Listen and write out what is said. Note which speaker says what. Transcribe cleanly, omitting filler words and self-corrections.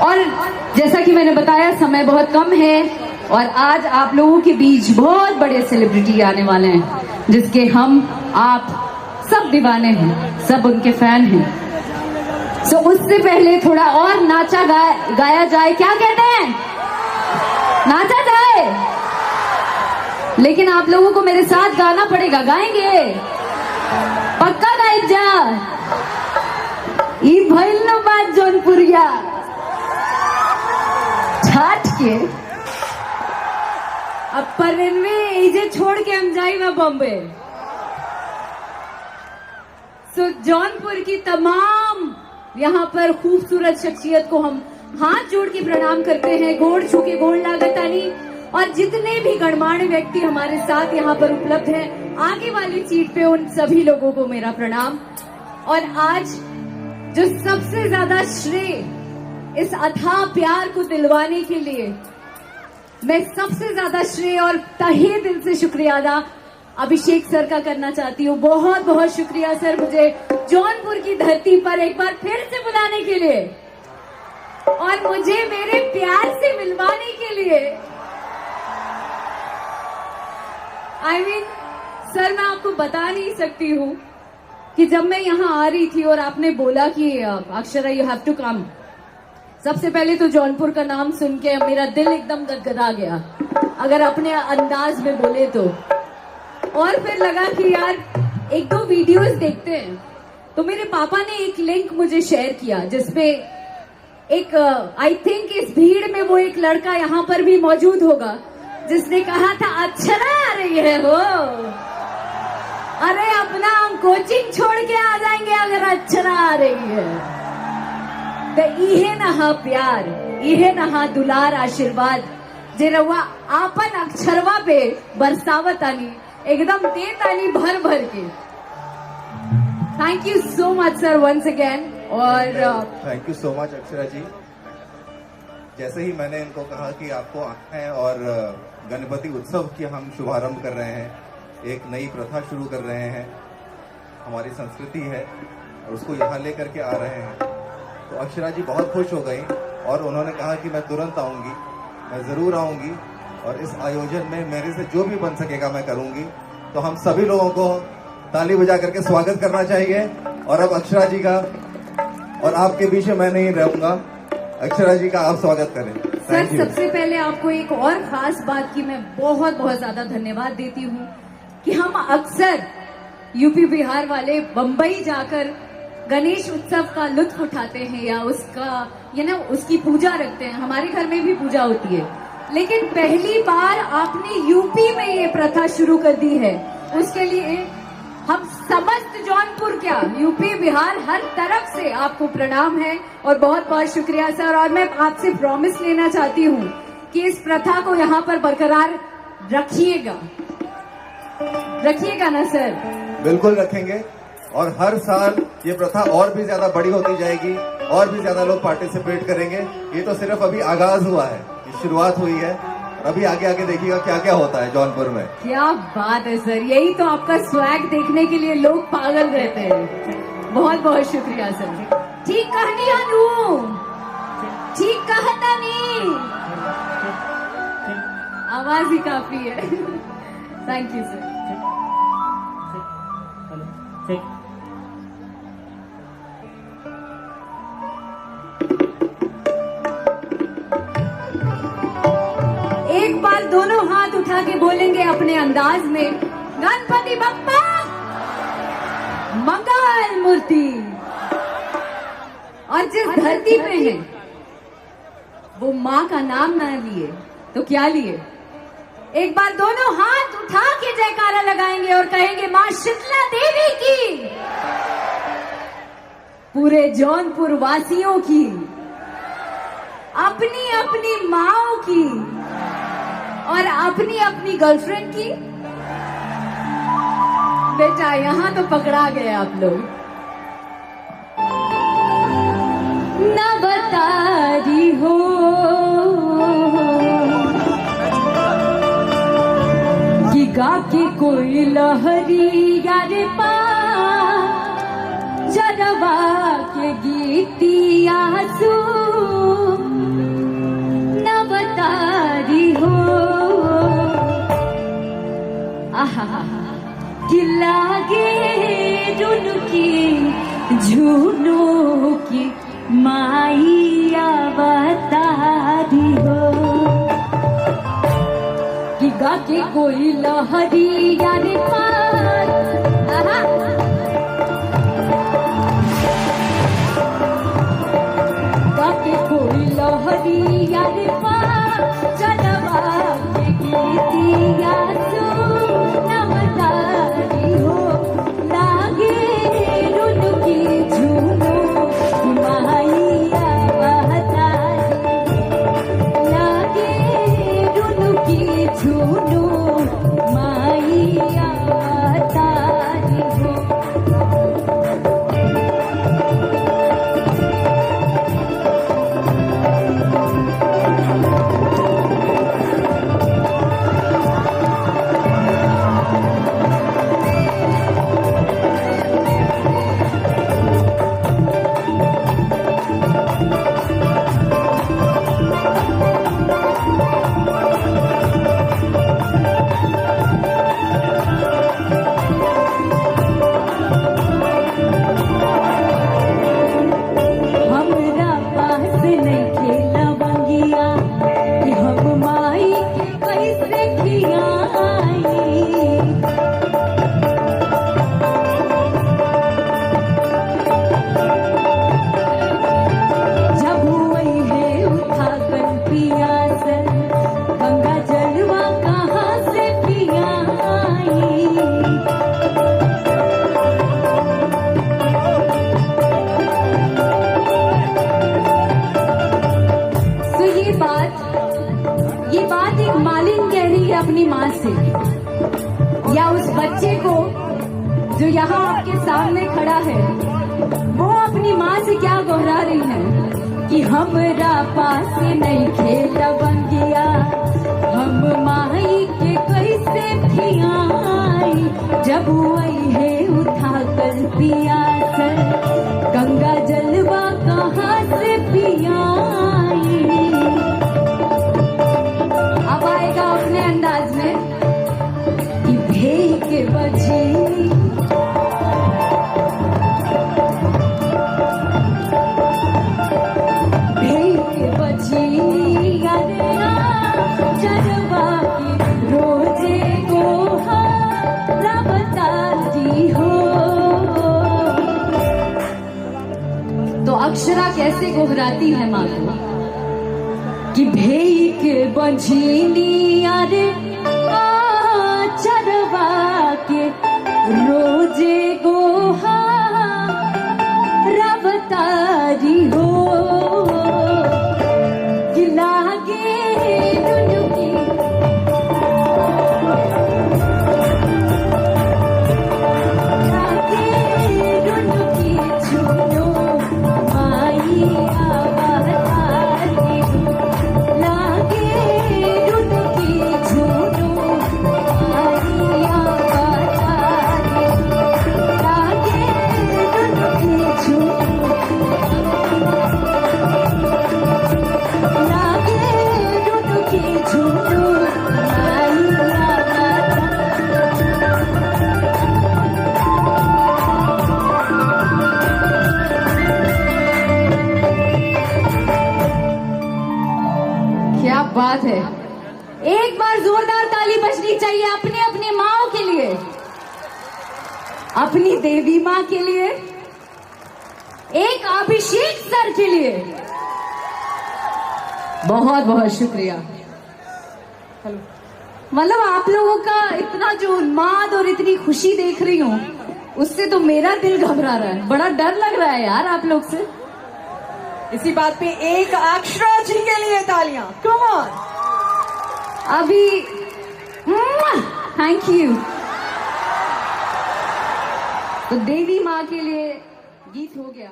Speaker 1: और जैसा कि मैंने बताया समय बहुत कम है और आज आप लोगों के बीच बहुत बड़े सेलिब्रिटी आने वाले हैं जिसके हम आप सब दीवाने हैं, सब उनके फैन हैं। सो उससे पहले थोड़ा और नाचा गाया जाए, क्या कहते हैं? नाचा जाए, लेकिन आप लोगों को मेरे साथ गाना पड़ेगा। गाएंगे? पक्का गाइब जा। ई भइल न बात जौनपुरिया छाट के अब परनवे इजे छोड़ के हम जाएगा बॉम्बे। सो जौनपुर की तमाम यहाँ पर खूबसूरत शख्सियत को हम हाथ जोड़ के प्रणाम करते हैं, गोड़ छू के गोड़ लागतानी। और जितने भी गणमान्य व्यक्ति हमारे साथ यहाँ पर उपलब्ध हैं, आगे वाली सीट पे उन सभी लोगों को मेरा प्रणाम। और आज जो सबसे ज्यादा श्रेय इस अथाह प्यार को दिलवाने के लिए मैं सबसे ज्यादा श्रेय और तहे दिल से शुक्रिया अदा अभिषेक सर का करना चाहती हूँ। बहुत बहुत शुक्रिया सर, मुझे जौनपुर की धरती पर एक बार फिर से बुलाने के लिए और मुझे मेरे प्यार से मिलवाने के लिए। आई मीन सर, मैं आपको बता नहीं सकती हूँ कि जब मैं यहाँ आ रही थी और आपने बोला कि Akshara you have to come, सबसे पहले तो जौनपुर का नाम सुन के मेरा दिल एकदम गदगदा गया, अगर अपने अंदाज में बोले तो। और फिर लगा कि यार एक दो वीडियोस देखते हैं, तो मेरे पापा ने एक लिंक मुझे शेयर किया जिसपे एक आई थिंक इस भीड़ में वो एक लड़का यहाँ पर भी मौजूद होगा जिसने कहा था अक्षरा आ रही है वो, अरे अपना हम कोचिंग छोड़ के आ जाएंगे अगर अक्षरा आ रही है। तो इहे नहा प्यार, इहे नहा दुलार आशीर्वाद जे रवा आपन अक्षरवा पे बरसावत आनी, एकदम देत आनी भर भर के। Thank you so much sir once again. और
Speaker 2: thank you so much Akshara ji. जैसे ही मैंने इनको कहा कि आपको आना है और गणपति उत्सव की हम शुभारंभ कर रहे हैं, एक नई प्रथा शुरू कर रहे हैं, हमारी संस्कृति है और उसको यहाँ लेकर के आ रहे हैं, तो अक्षरा जी बहुत खुश हो गई और उन्होंने कहा कि मैं तुरंत आऊंगी, मैं जरूर आऊंगी और इस आयोजन में मेरे से जो भी बन सकेगा मैं करूंगी। तो हम सभी लोगों को ताली बजा करके स्वागत करना चाहिए। और अब अक्षरा जी का, और आपके बीच में मैं नहीं रहूंगा, अक्षरा जी का आप स्वागत करें।
Speaker 1: सर सबसे पहले आपको एक और खास बात की मैं बहुत बहुत ज्यादा धन्यवाद देती हूँ कि हम अक्सर यूपी बिहार वाले बंबई जाकर गणेश उत्सव का लुत्फ उठाते हैं या उसकी पूजा रखते हैं। हमारे घर में भी पूजा होती है, लेकिन पहली बार आपने यूपी में ये प्रथा शुरू कर दी है, उसके लिए हम समस्त जौनपुर क्या यूपी बिहार हर तरफ से आपको प्रणाम है और बहुत बहुत शुक्रिया सर। और मैं आपसे प्रॉमिस लेना चाहती हूँ कि इस प्रथा को यहाँ पर बरकरार रखिएगा, रखिएगा ना सर?
Speaker 2: बिल्कुल रखेंगे और हर साल ये प्रथा और भी ज्यादा बड़ी होती जाएगी और भी ज्यादा लोग पार्टिसिपेट करेंगे। ये तो सिर्फ अभी आगाज हुआ है, ये शुरुआत हुई है और अभी आगे आगे देखिएगा क्या क्या होता है जौनपुर में।
Speaker 1: क्या बात है सर, यही तो आपका स्वैग देखने के लिए लोग पागल रहते हैं। बहुत बहुत शुक्रिया सर। ठीक कहनी अनु, ठीक कहता नहीं, आवाज ही काफी है। Thank you sir. एक बार दोनों हाथ उठा के बोलेंगे अपने अंदाज में, गणपति बप्पा मंगल मूर्ति। और जिस धरती पे है वो माँ का नाम ना लिए तो क्या लिए? एक बार दोनों हाथ उठा के जयकारा लगाएंगे और कहेंगे माँ शीतला देवी की, पूरे जौनपुर वासियों की, अपनी अपनी माओ की और अपनी अपनी गर्लफ्रेंड की। बेटा यहाँ तो पकड़ा गए आप लोग। न बता रही हो कि गा के कोई लहरी यार पा जरवा के गीतिया सू की झूनों की माइया बतारी हो कि गा के कोई लहरी यानी पार गा के कोई लहरी यानी पार चलवा के गीतिया नमतारी हो लागे रुनुकी झूनो माइया बहतारी लागे रुनुकी झूनो माइया बहतारी हो ये बात एक मालिन कह रही है अपनी माँ से या उस बच्चे को जो यहाँ आपके सामने खड़ा है, वो अपनी माँ से क्या दोहरा रही है कि हमरा पास नहीं खेला बंगिया हम माई के कैसे खियाई जब वही है उठा कर पिया गंगा जलवा कहाँ से पियाई। अब आएगा अपने अंदाज में कि भेई के बजी भेई के बजी जलवा की रोजे को बताती हो। तो अक्षरा कैसे घबराती है माँ को कि भेई के बंझीनी अरे चरवा के रोजे गोहा रवतारी हो कि लागे दुनुकी लागे दुनुकी झूनो माई आवतारी हो लागे दुनुकी झूनो माई आवतारी लागे दुनुकी झूनो लागे दुनुकी झूनो माई आवतारी। क्या बात है, एक बार जोरदार ताली बजनी चाहिए अपने अपने माओ के लिए, अपनी देवी माँ के लिए, एक अभिषेक सर के लिए। बहुत बहुत शुक्रिया। मतलब आप लोगों का इतना जो उन्माद और इतनी खुशी देख रही हूँ, उससे तो मेरा दिल घबरा रहा है, बड़ा डर लग रहा है यार आप लोग से।
Speaker 3: इसी बात पे एक अक्षरा जी के लिए तालियां, कम ऑन।
Speaker 1: अभी थैंक यू। तो देवी माँ के लिए गीत हो गया।